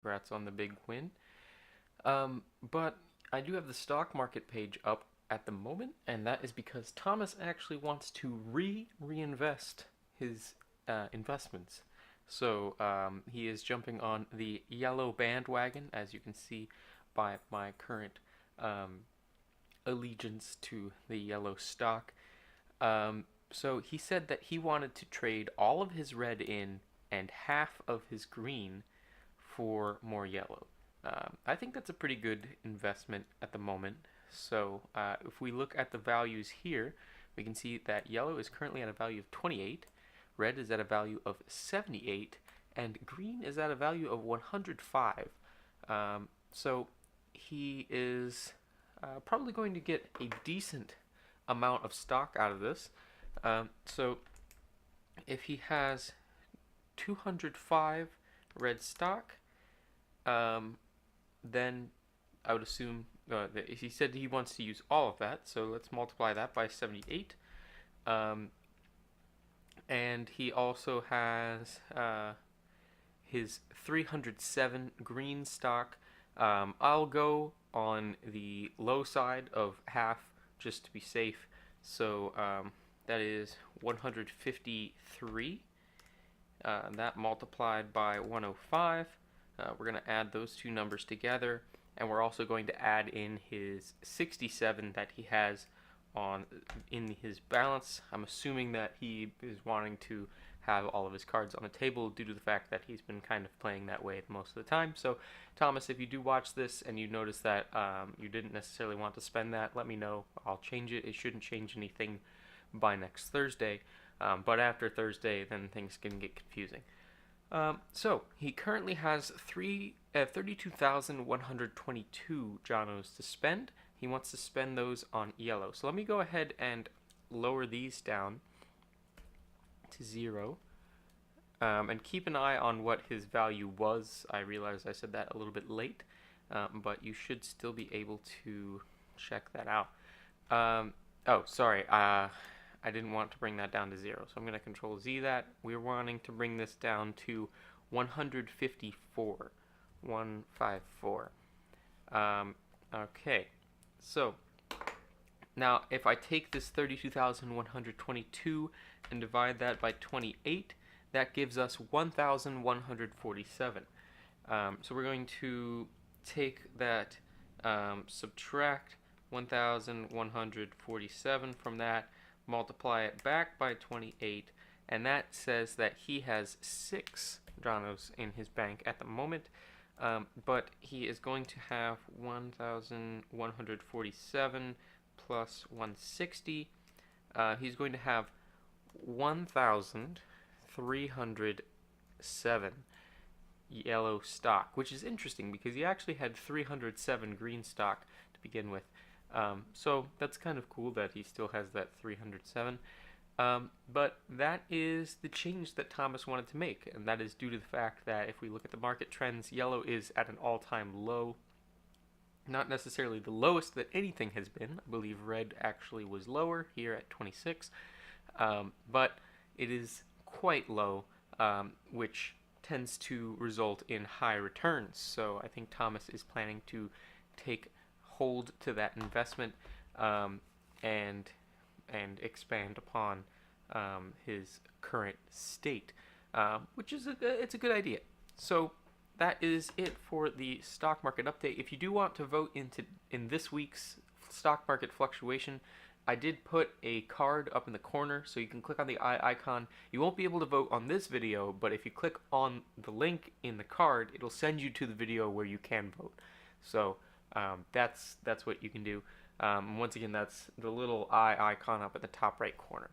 Congrats on the big win. But I do have the stock market page up at the moment, and that is because Thomas actually wants to reinvest his investments. So he is jumping on the yellow bandwagon, as you can see by my current um, allegiance to the yellow stock. So he said that he wanted to trade all of his red in and half of his green for more yellow. I think that's a pretty good investment at the moment. So if we look at the values here, we can see that yellow is currently at a value of 28, red is at a value of 78, and green is at a value of 105. So he is probably going to get a decent amount of stock out of this. So if he has 205 red stock, then I would assume that he said he wants to use all of that, so let's multiply that by 78. And he also has his 307 green stock. I'll go on the low side of half just to be safe. So that is 153. That multiplied by 105. We're going to add those two numbers together, and we're also going to add in his 67 that he has in his balance. I'm assuming that he is wanting to have all of his cards on the table due to the fact that he's been kind of playing that way most of the time. So, Thomas, if you do watch this and you notice that you didn't necessarily want to spend that, let me know. I'll change it. It shouldn't change anything by next Thursday, but after Thursday, then things can get confusing. So he currently has 32,122 Jonos to spend. He wants to spend those on yellow. So let me go ahead and lower these down to 0. And keep an eye on what his value was. I realize I said that a little bit late, but you should still be able to check that out. Oh, sorry. I didn't want to bring that down to 0, so I'm going to Control Z that. We're wanting to bring this down to 154. 154. Okay, so now if I take this 32,122 and divide that by 28, that gives us 1,147. So we're going to take that, subtract 1,147 from that, multiply it back by 28, and that says that he has 6 Jonos in his bank at the moment, but he is going to have 1,147 plus 160. He's going to have 1,307 yellow stock, which is interesting because he actually had 307 green stock to begin with. So that's kind of cool that he still has that 307. But that is the change that Thomas wanted to make, and that is due to the fact that if we look at the market trends, yellow is at an all-time low. Not necessarily the lowest that anything has been. I believe red actually was lower here at 26, but it is quite low, which tends to result in high returns. So I think Thomas is planning to take hold to that investment, and expand upon his current state, which is it's a good idea. So that is it for the stock market update. If you do want to vote in this week's stock market fluctuation, I did put a card up in the corner, so you can click on the eye icon. You won't be able to vote on this video, but if you click on the link in the card, it'll send you to the video where you can vote. So that's what you can do. Once again, that's the little eye icon up at the top right corner.